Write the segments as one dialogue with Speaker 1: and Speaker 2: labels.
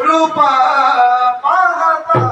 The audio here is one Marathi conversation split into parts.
Speaker 1: रूपा पाहता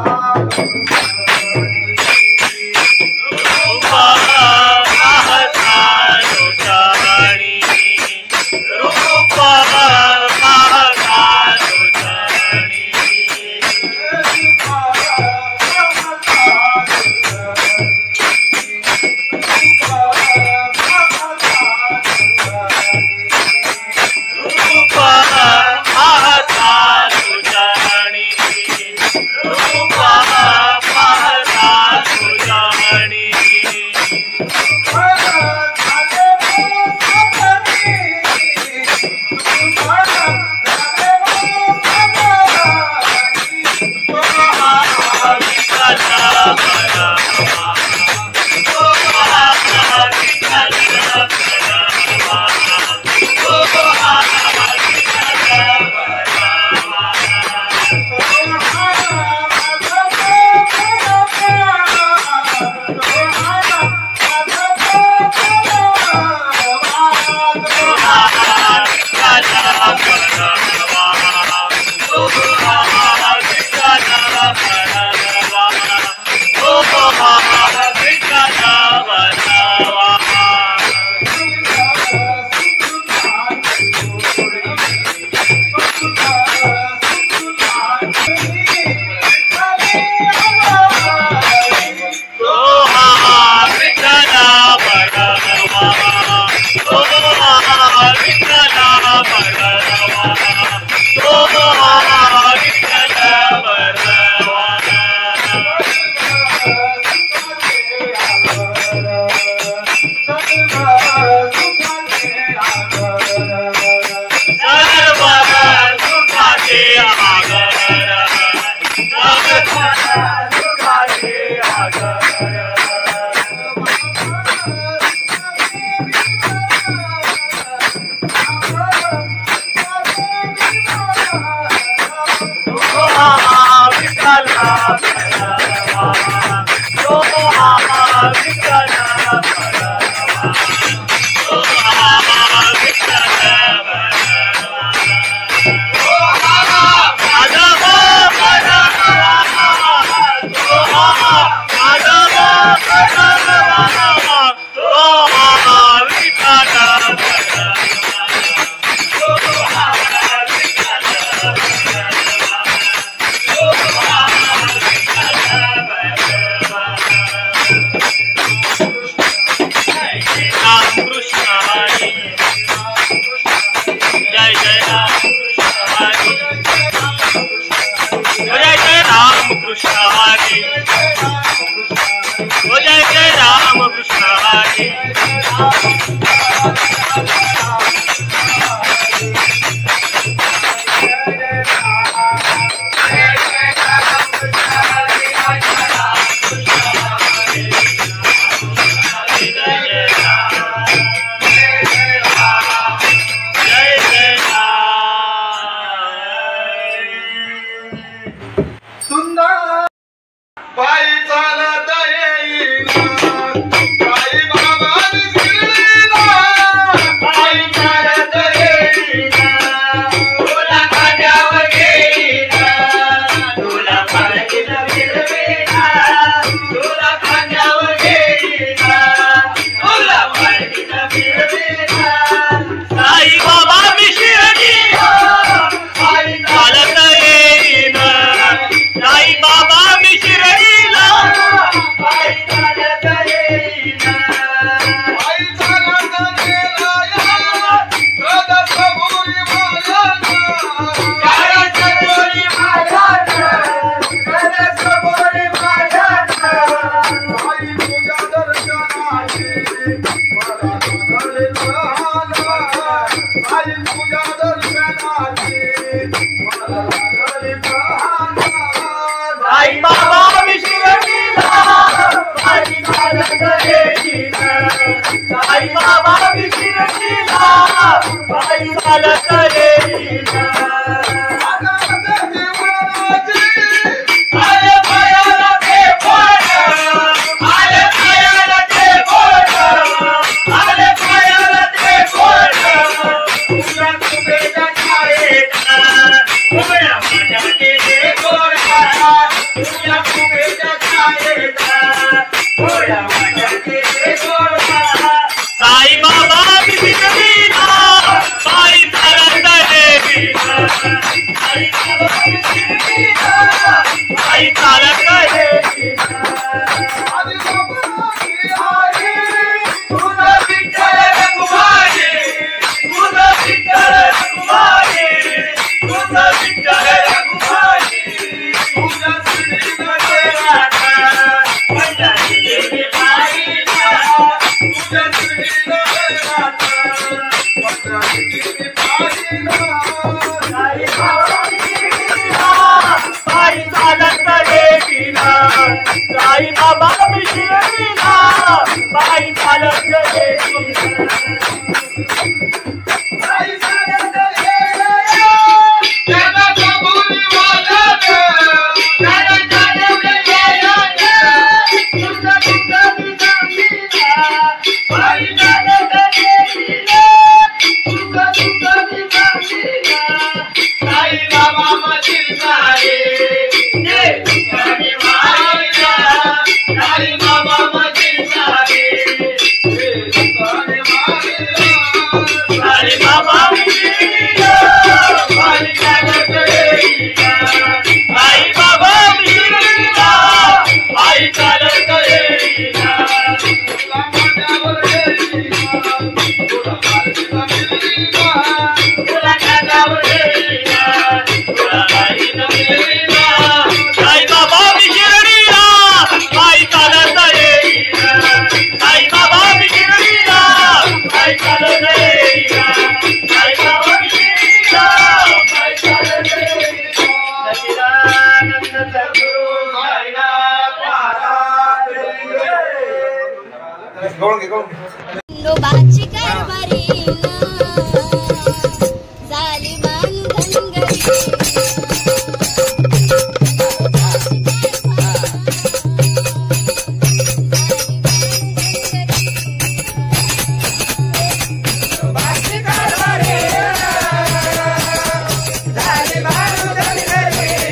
Speaker 2: साई बाबा शिर्डीला बाई चालत
Speaker 3: लोबाची कारभारी झाली मान धनगरी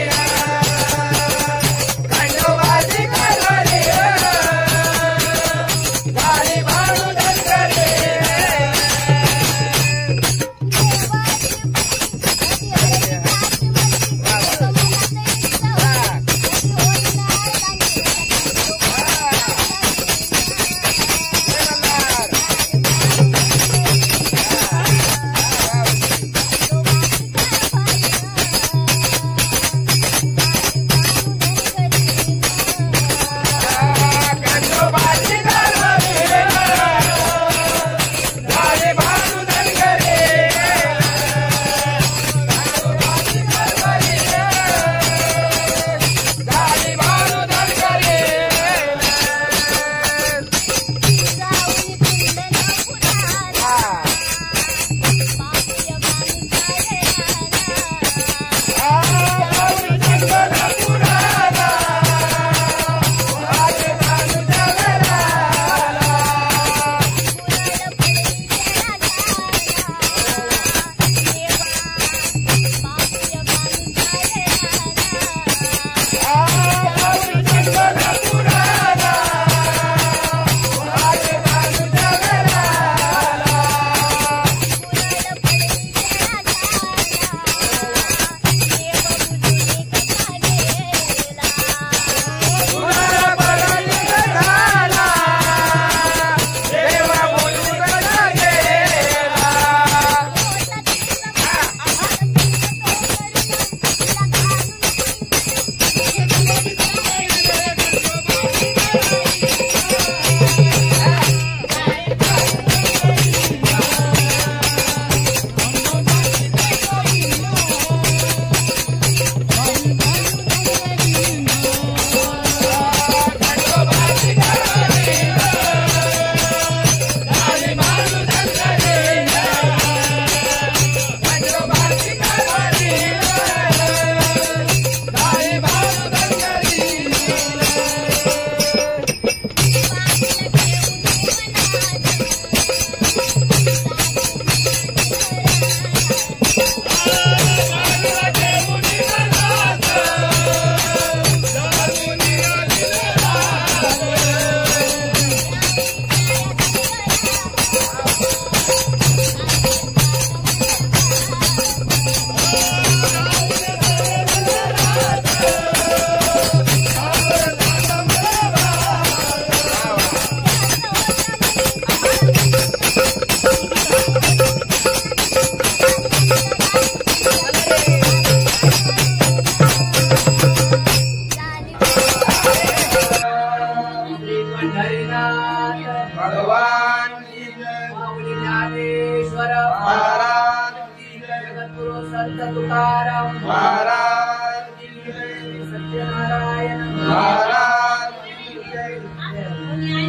Speaker 2: संत तुकाराम
Speaker 1: महाराज की जय,
Speaker 2: सत्यनारायण
Speaker 1: महाराज की जय।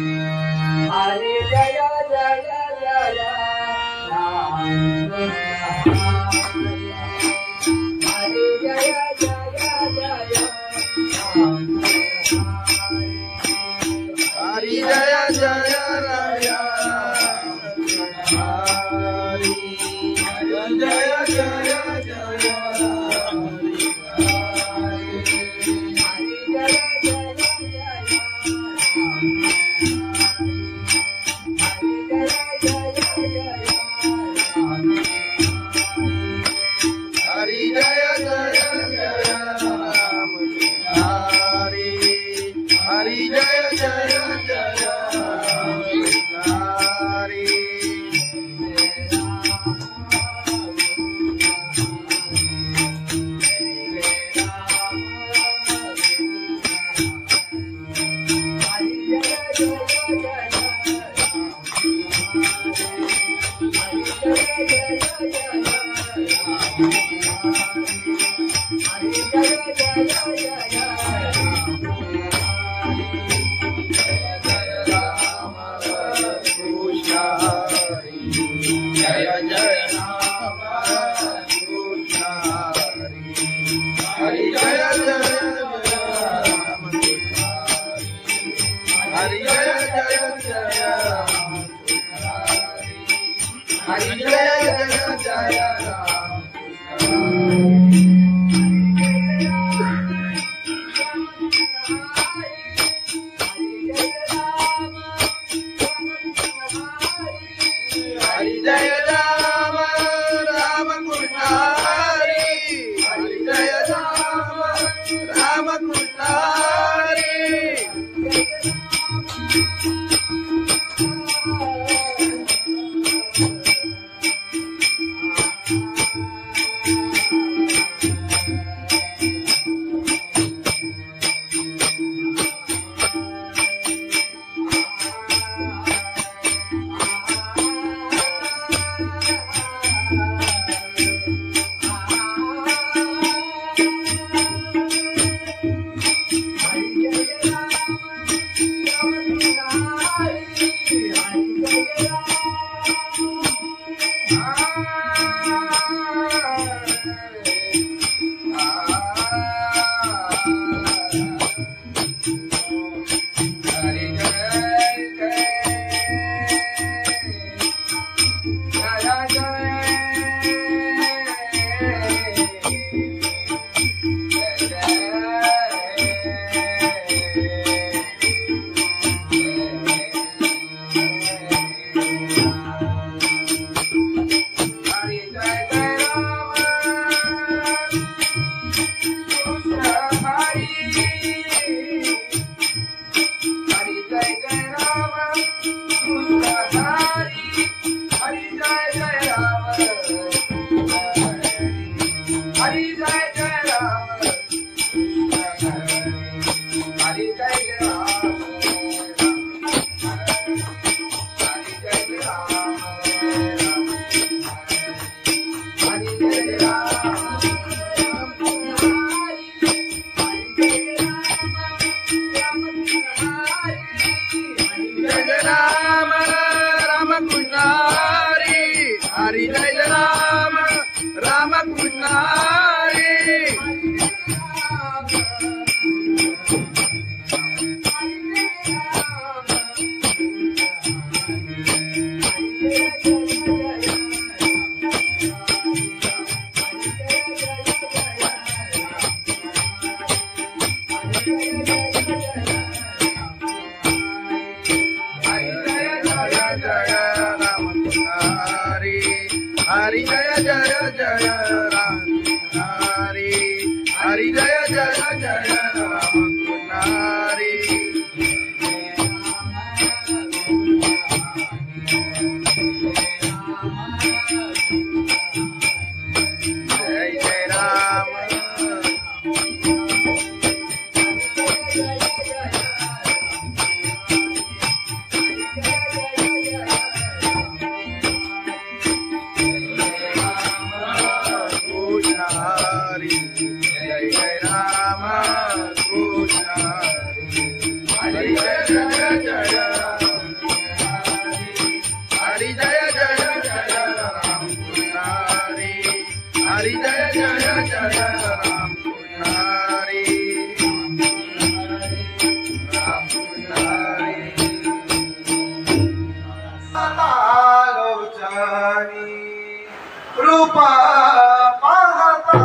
Speaker 2: हरे जय जय जय राम हरे जय जय जय राम
Speaker 1: हरि जय जय राय हरि जय जय जय हरि जय जय जय राम हरि हरि जय जय जय हरि जय जय राम कृष्ण हरि जय जय राम हरि जय जय जय राम हरि जय जय जय राम हरि जय राम राम कृष्ण हरि हरि जय राम राम कृष्ण हरि हरि जय राम राम कृष्ण हरि हरि जय जय जय राम हरि हरि जय जय जय राम हरि जय जय राम हरी जय जय जय हरि जय जय जय राम कृष्ण हरि हरि जय जय जय राम कृष्ण हरि राम कृष्ण हरि
Speaker 4: आलोचनी रूपा पाहता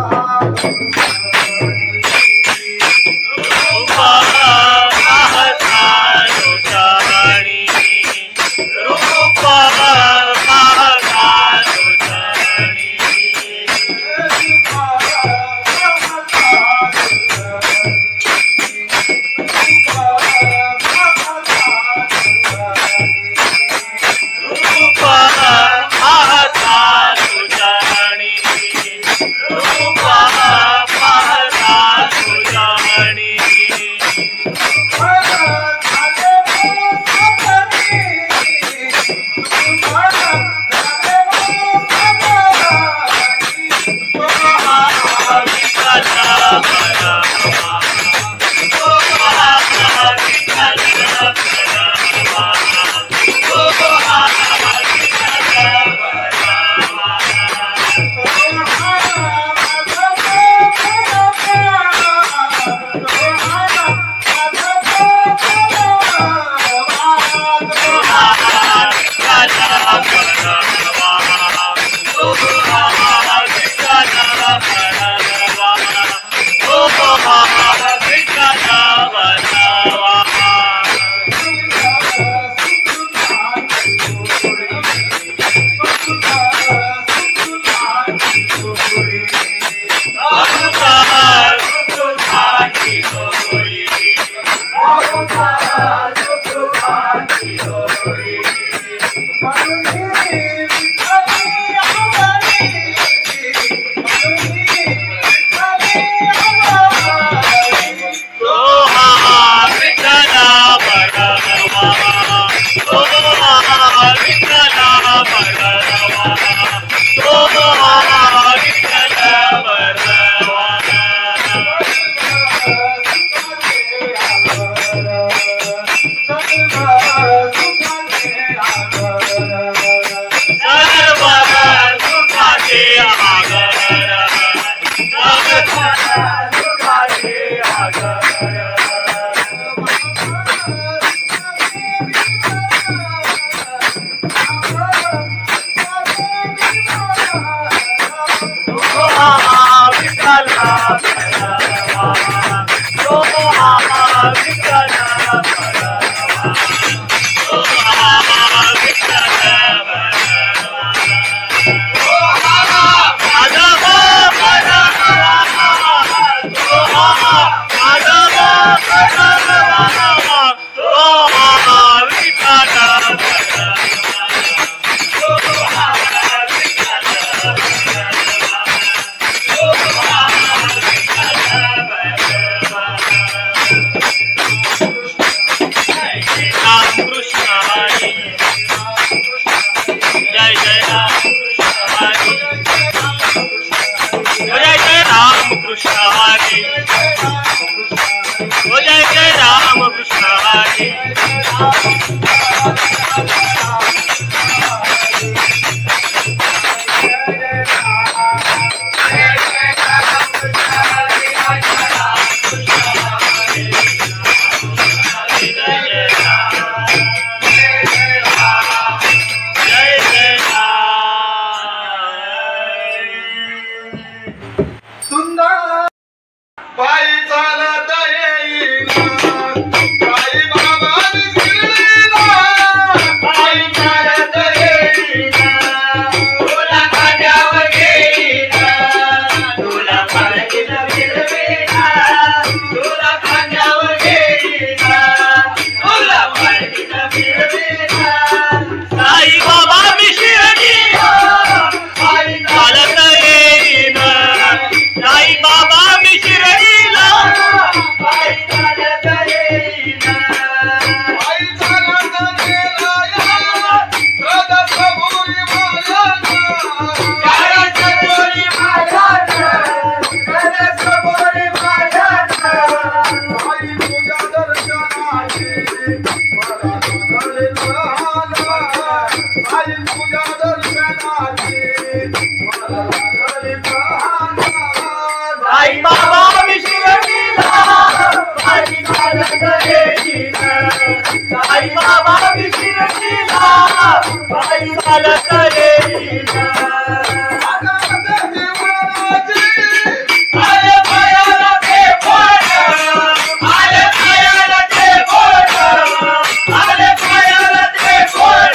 Speaker 2: साई बाबा विशिरतीला पायी चालत येईना आले पायाला ते बोट आले पायाला ते बोट आले पायाला ते बोट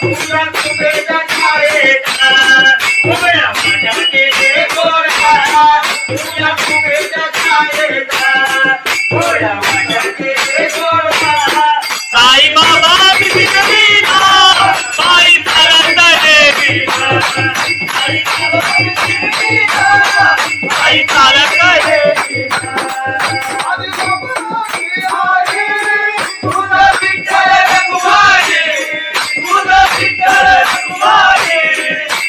Speaker 2: तुझ्या तुझ्या छायेचा उभ्या माझ्या केले गोरा तुझ्या तुझ्या छायेचा उभ्या माझ्या केले गोरा साई बाबा विशिरतीला पायी चालत येईना साई बाबा विशिरतीला पायी चालत येईना तुझा विठ्ठल रघुमाई तुझा विठ्ठल रघुमाई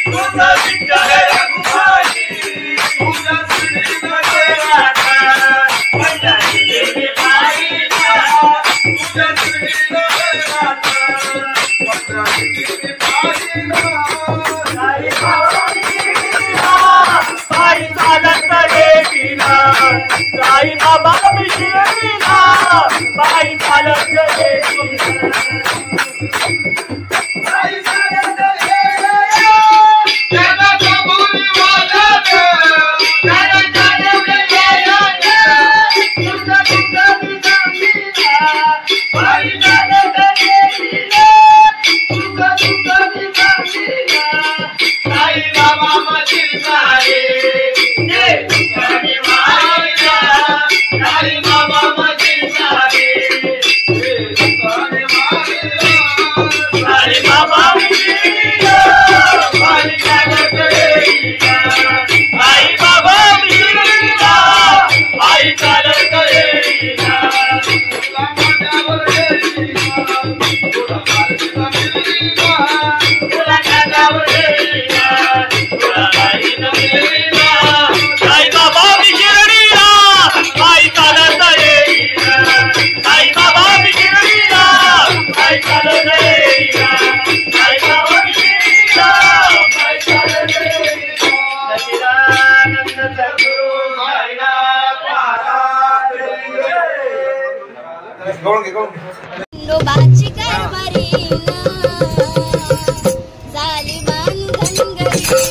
Speaker 2: तुझा विठ्ठल रघुमाई तुझा श्रीनगर राधा पंढरीचे पायीला तुझा श्रीनगर राधा पंढरीचे पायीला साई बाबा विशिरतीला पायी चालत येईना साई बाबा विशिरतीला पायी चालत येईना साई चालत येईना त्याला कबुली वालत त्याला चालत येईना तुझा तुझा विसामीला पायी चालत येईना तुझा तुझा विसामीला साई बाबा मधील सारे जे तुझ्याने वाहिला साई बाबा मधील सारे जे तुझ्याने वाहिला साई बाबा विशिरतीला पायी चालत येईना साई बाबा विशिरतीला पायी चालत येईना तुला माझ्यावर येईना तुला माझ्यावर येईना तुला माझ्यावर येईना तुला माझ्यावर येईना साई बाबा विशिरतीला पायी चालत येईना साई बाबा विशिरतीला पायी चालत येईना साई बाबा विशिरतीला पायी चालत येईना सच्चिदानंद सद्गुरु साईनाथ महाराज
Speaker 4: गवळण घे
Speaker 3: खंडोबाची कारभारी झाली बांधनगरी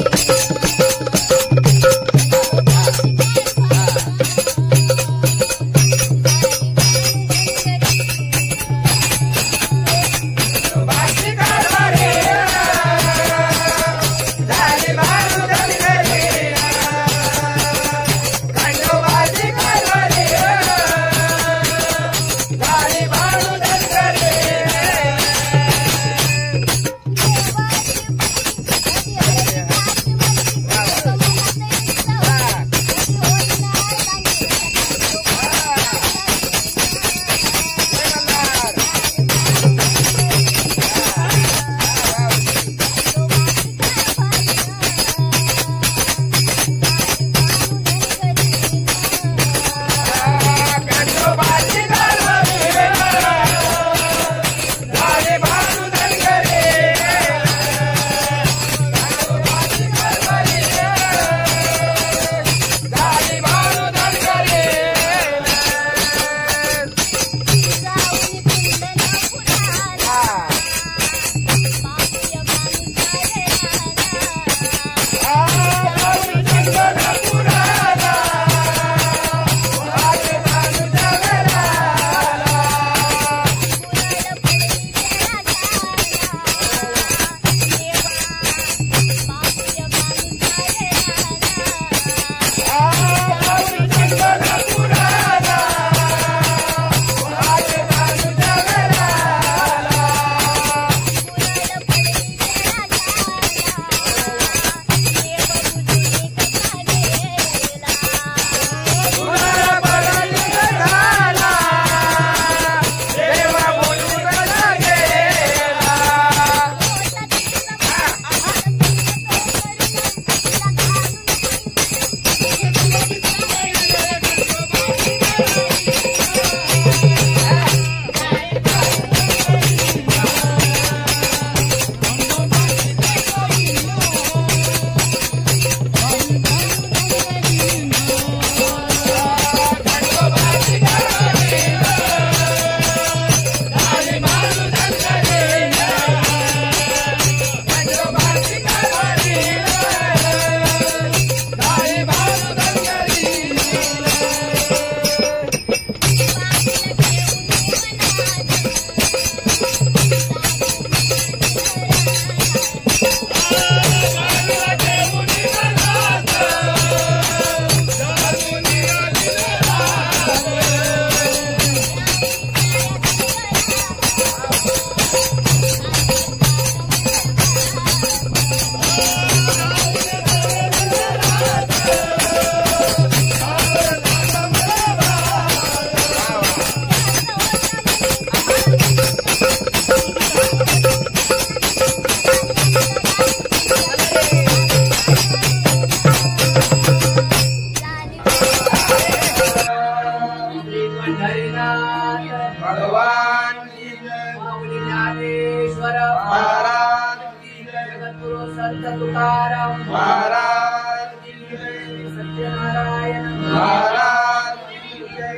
Speaker 1: भगवान की जय
Speaker 2: माऊली ज्ञानेश्वर
Speaker 1: महाराज की जय
Speaker 2: जगद्गुरु संत तुकाराम
Speaker 1: महाराज की जय
Speaker 2: सत्यनारायण
Speaker 1: महाराज की जय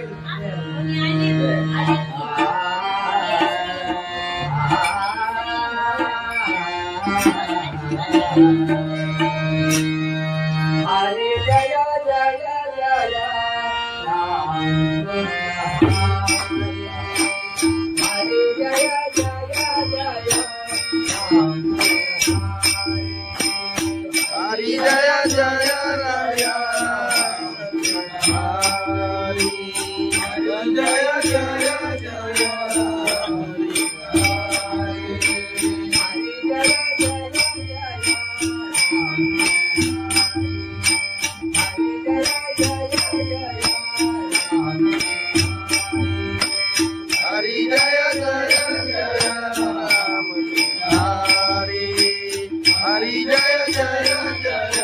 Speaker 2: हरे जय जय जय राम हरे जय जय जय राम
Speaker 1: हरि जय जय राया हरि जय जय जय हरि जय जय जय राम हरि हरि जय जय जय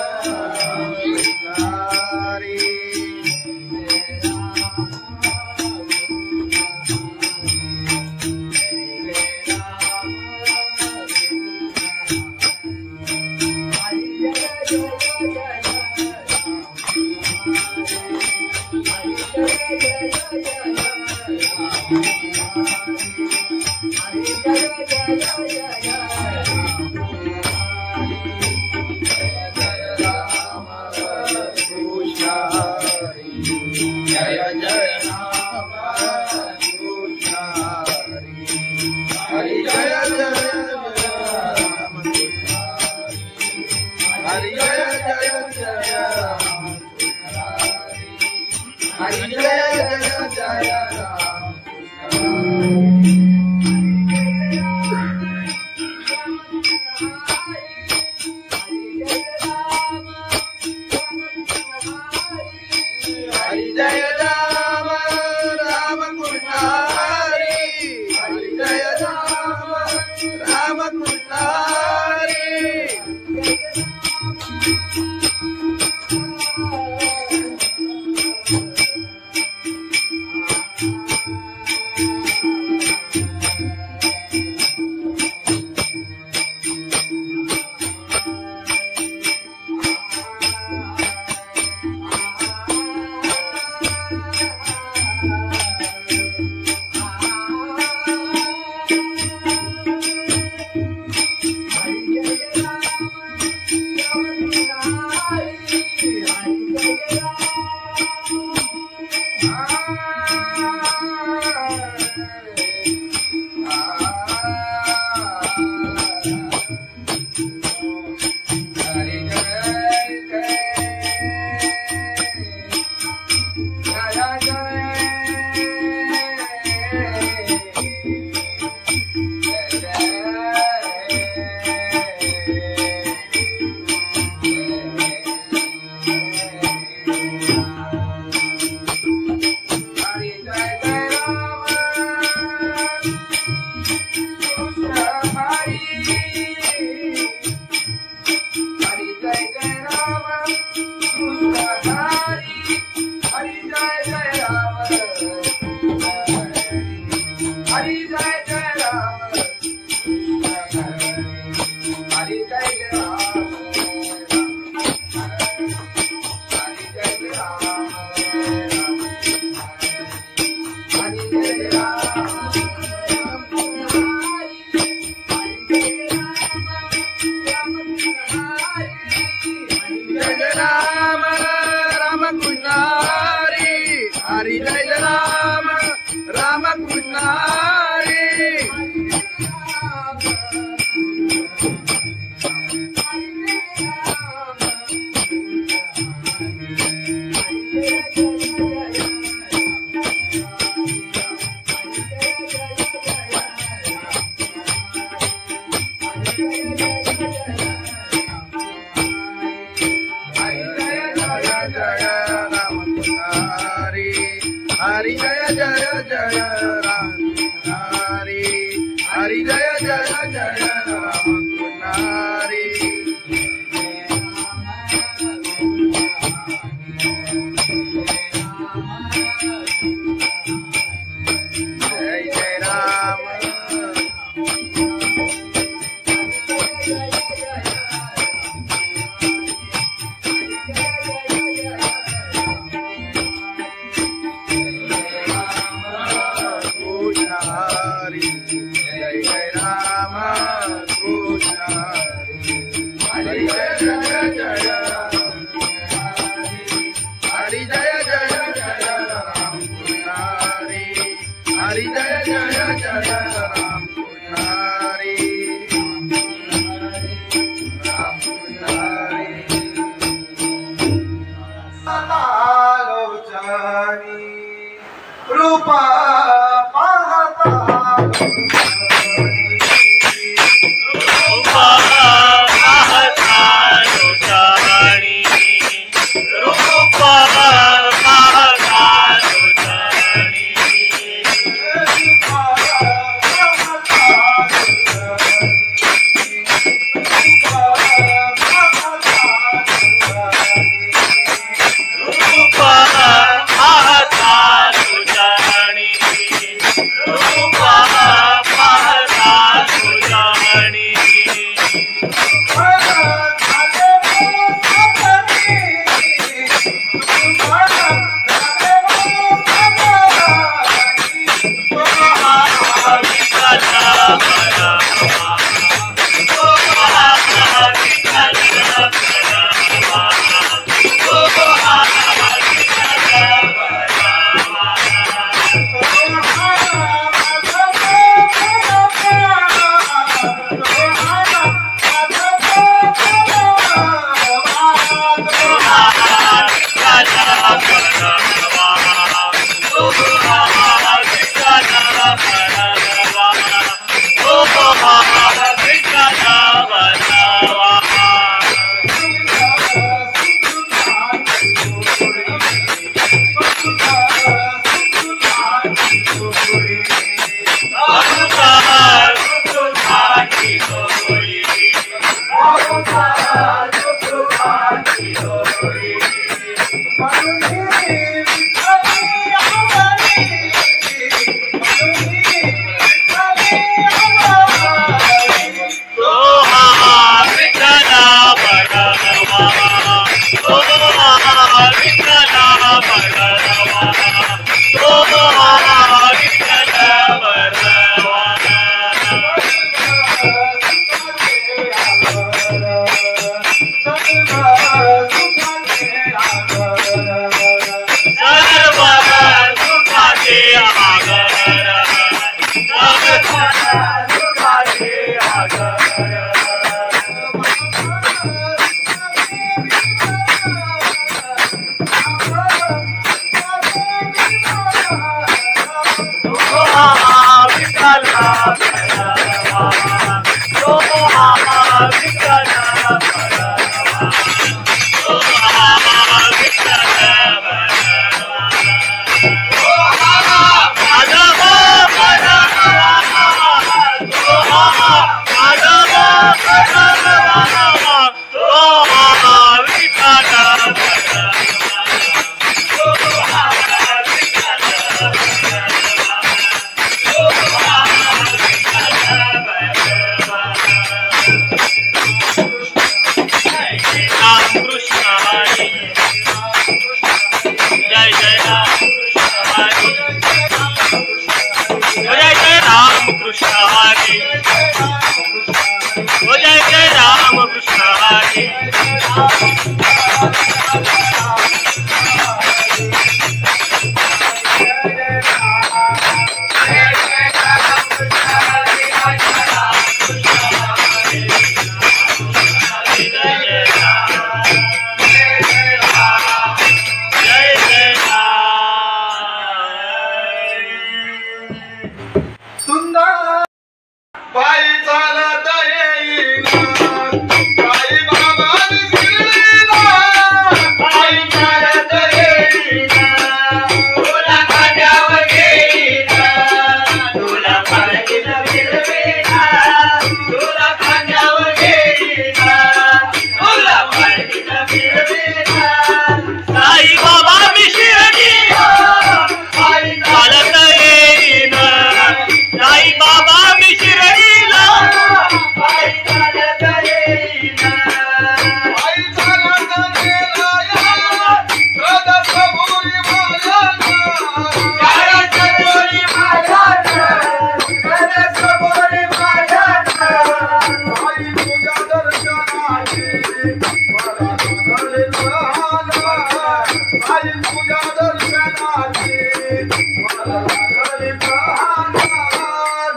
Speaker 1: हरि जय जय राम कृष्ण हरि जय जय राम हरि जय जय जय राम हरि जय जय जय राम हरि जय राम राम कृष्ण हरि हरि जय राम राम कृष्ण हरि हरि जय राम राम कृष्ण हरि हरि जय जय जय राम कृष्ण हरि राम कृष्ण हरि
Speaker 4: लोचनी रूपा पाहता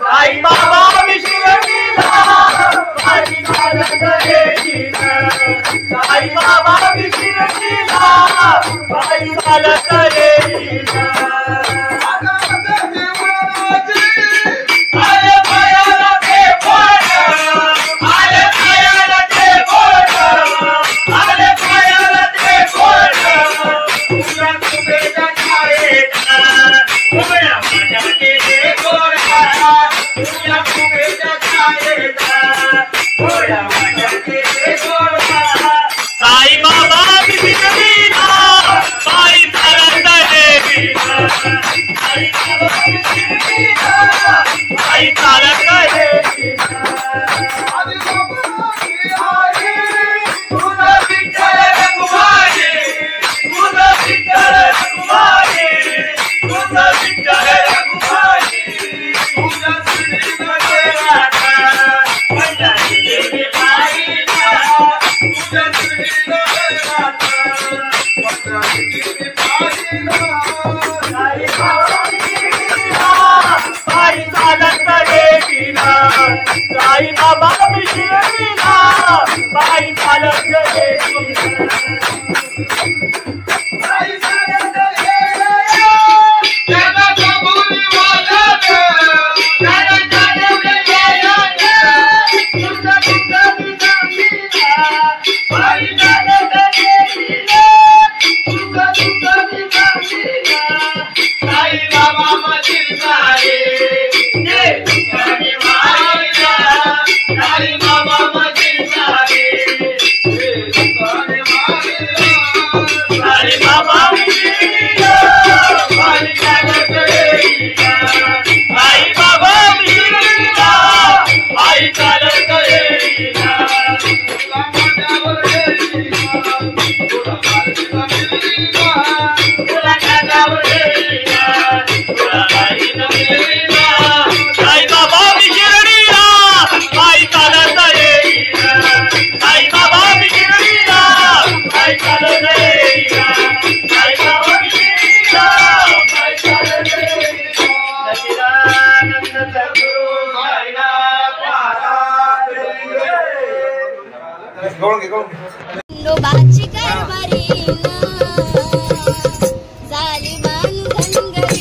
Speaker 1: साई बाबा विश्वलीला बाई चालत येईल साई बाबा विश्वलीला बाई चालत येईल आले पायाला ते पोट आले पायाला ते पोट आले पायाला ते पोट तुझ्या कुबेच्या छायेत उभ्या माझ्या केले गोरा तुझ्या कुबेच्या छायेत उभ्या माझ्या केले गोरा साई बाबा विश्वलीला बाई चालत येईल साई बाबा विश्वलीला बाई चालत येईल तुझा विठ्ठल रघुमाई तुझा विठ्ठल रघुमाई तुझा विठ्ठल रघुमाई तुझा श्रीमध्ये राधा पंढरी देवी बाईला तुझा श्रीमध्ये राधा पंढरी देवी बाईला साई बाबा विश्वलीला बाई चालत येईल साई बाबा विश्वलीला बाई चालत येईल साई चालत येईल त्याला कबुली वाजत त्याला जाणवले यायला तुझा तुझा विश्वलीला बाई चालत येईल तुझा तुझा विश्वलीला साई बाबा मधील सारे जे तुझ्याने मायला साई बाबा मधील सारे जे तुझ्याने मायला साई बाबा विश्वलीला बाई चालत येईल साई बाबा विश्वलीला बाई चालत येईल तुला माझ्यावर येईल तुला माझ्यावर येईल तुला माझ्यावर येईल तुला बाईला येईल साई बाबा विश्वलीला बाई चालत येईल साई बाबा विश्वलीला बाई चालत येईल साई बाबा विश्वलीला बाई चालत येईल सच्चिदानंद सद्गुरु साईनाथ महाराज
Speaker 3: खंडोबाची कारभारी झाली बांधनगरी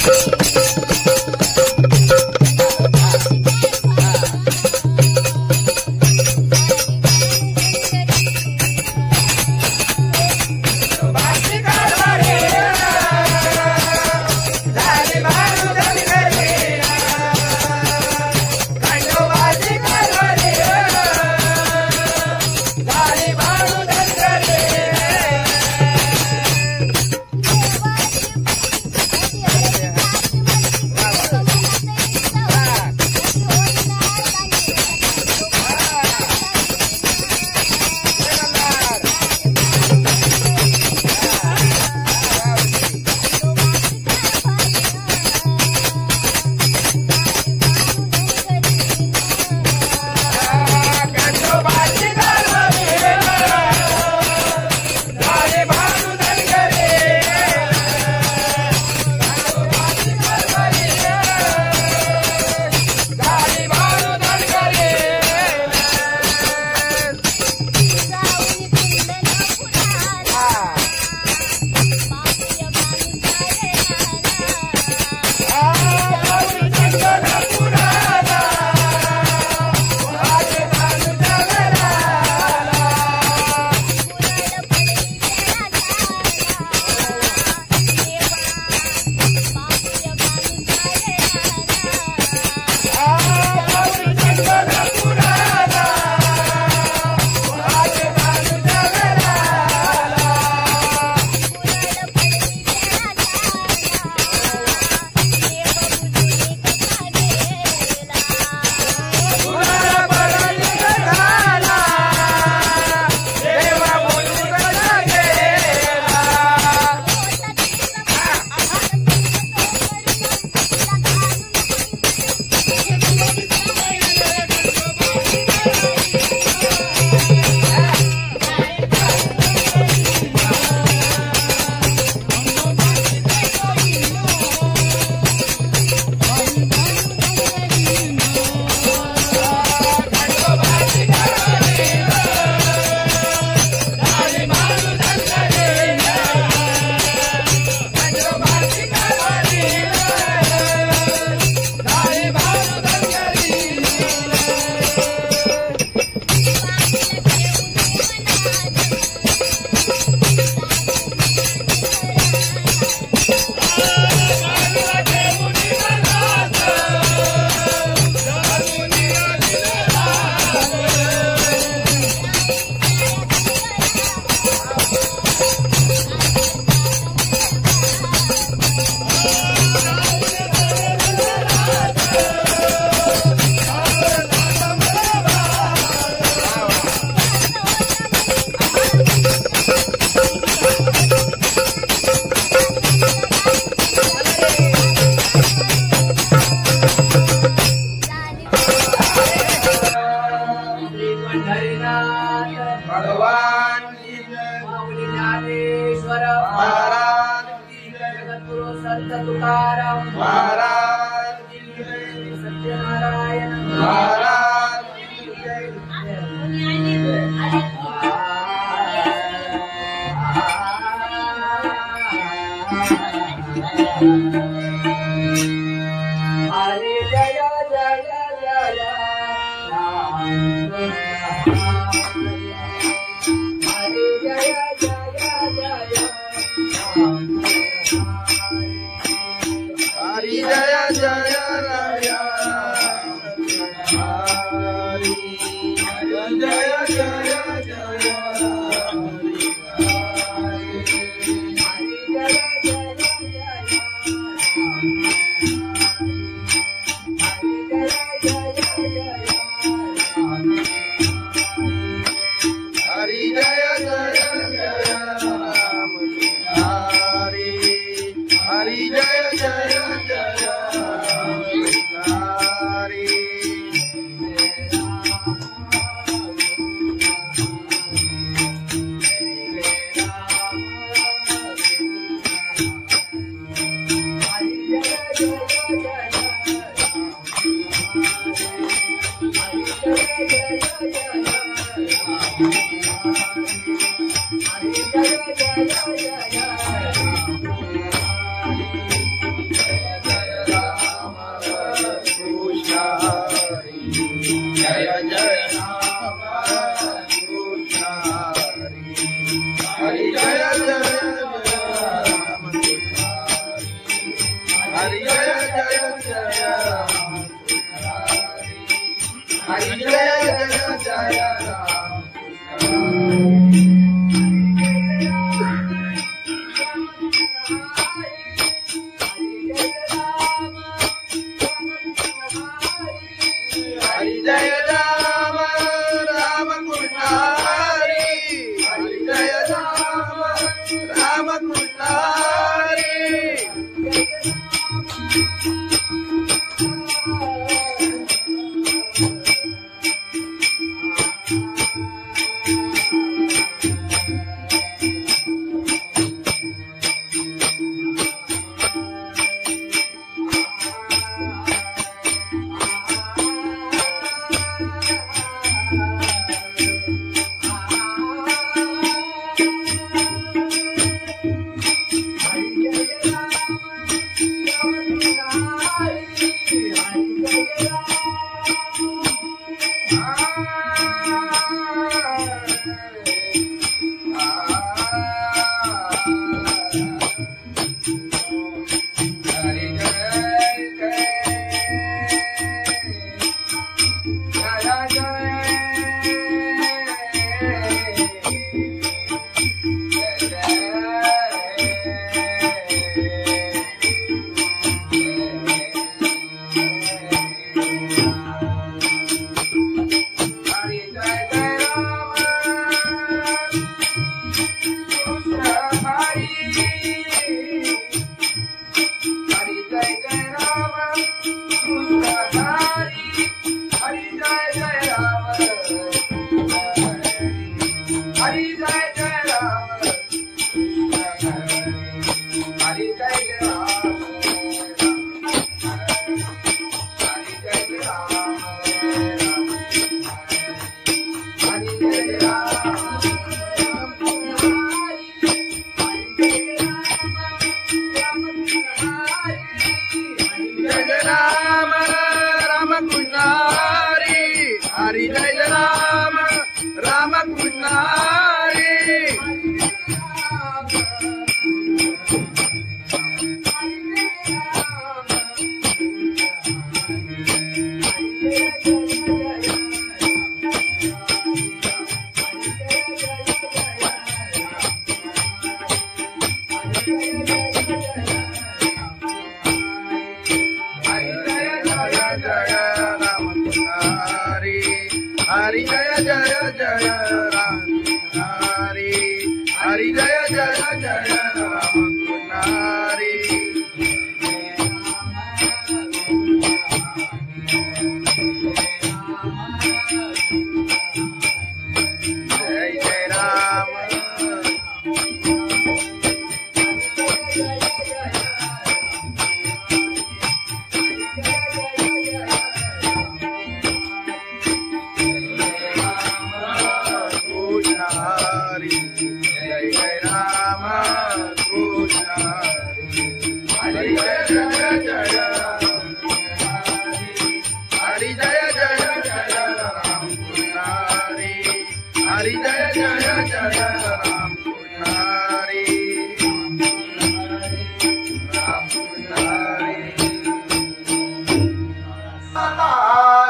Speaker 2: Bye.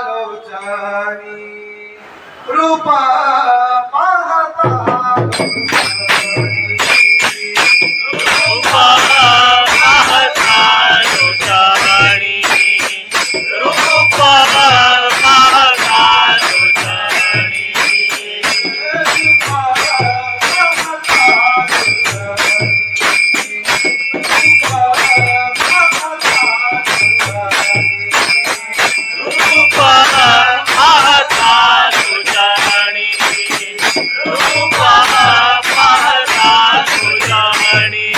Speaker 4: लोचनी रूपा पाहता
Speaker 1: रूपा पाहता लोचनी रूपा पाहता लोचनी रूपा पाहता लोचनी रूपा पाहता लोचनी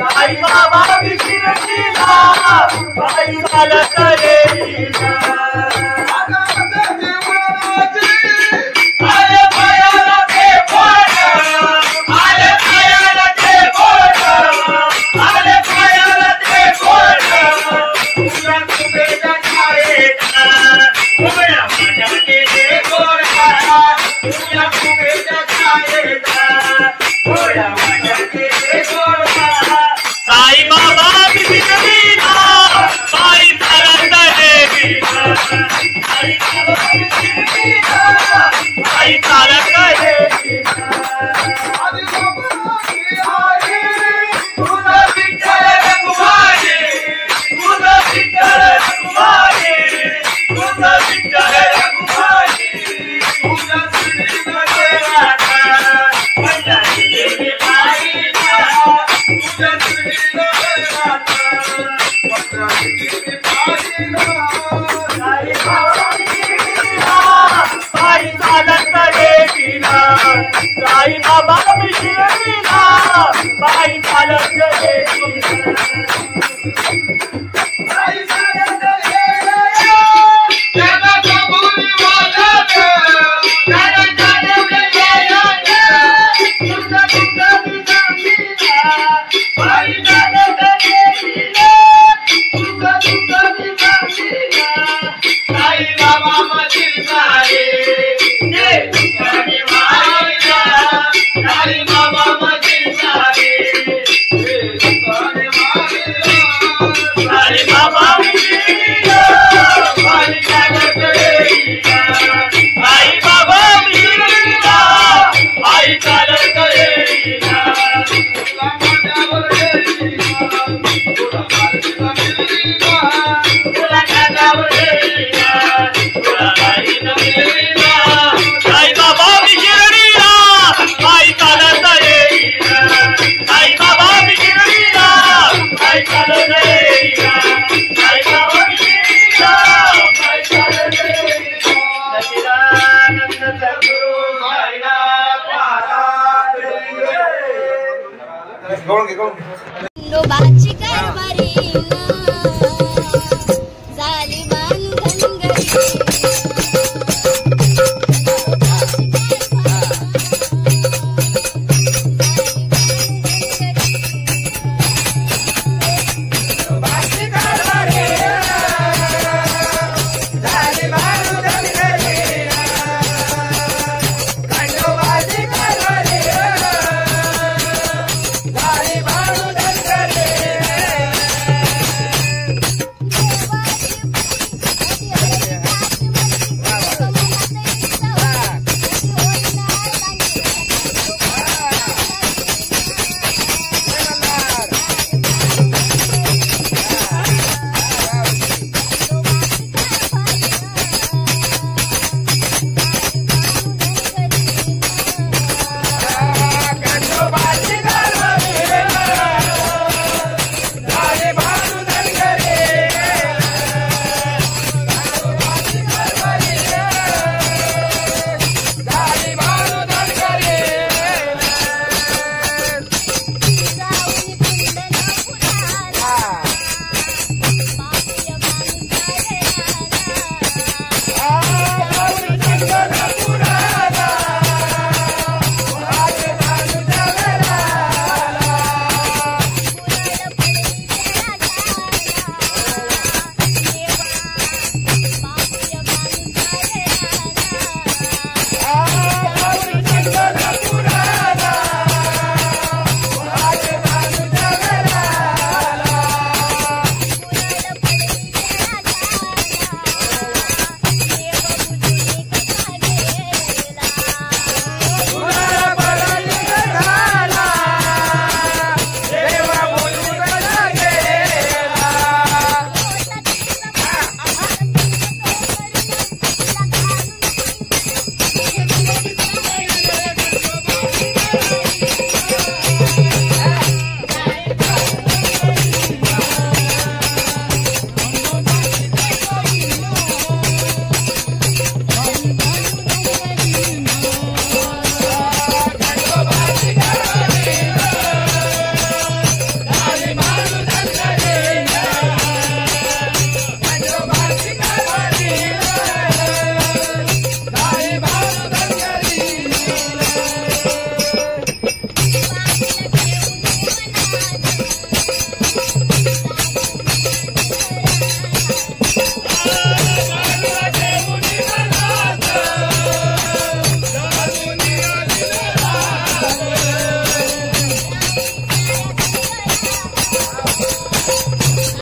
Speaker 2: साई बाबा विशिर लीला पायी चालत येईना आले पायाला ते बोट आले पायाला ते बोट आले पायाला ते बोट तुला कुबेच्या छायेचा उभ्या माझ्याने ते गोडा तुला कुबेच्या छायेचा उभ्या माझ्याने ते गोडा साई बाबा बिगडीना पायी चालत येईना साई बाबा बिगडीना पायी चालत येईना तुझा विठ्ठल रघुमाई तुझा विठ्ठल रघुमाई तुझा विठ्ठल रघुमाई तुझा श्रीनाथ राधा पंजाबी देवी पायीना तुझा श्रीनाथ राधा पंजाबी देवी पायीना साई बाबा बिगडीना पायी चालत येईना साई बाबा बिगडीना पायी चालत येईना पायी चालत येईना त्याला कबुली वाजत त्याला चालवलं येईना तुझा तुझा बिगडीना पायी चालत येईना तुझा तुझा बिगडीना साई बाबा मशील सारे जे तुझ्याने मारिला साई बाबा मशील सारे जे तुझ्याने मारिला साई बाबा बिगडीना पायी चालत येईना साई बाबा बिगडीना पायी चालत येईना तुला माझ्यावर येईना तुला माझ्यावर येईना तुला माझ्यावर येईना तुला माझ्यावर येईना साई बाबा बिगडीना पायी चालत येईना साई बाबा बिगडीना पायी चालत येईना साई बाबा बिगडीना पायी चालत येईना सच्चिदानंद सद्गुरु साईनाथ महाराज
Speaker 3: खंडोबाची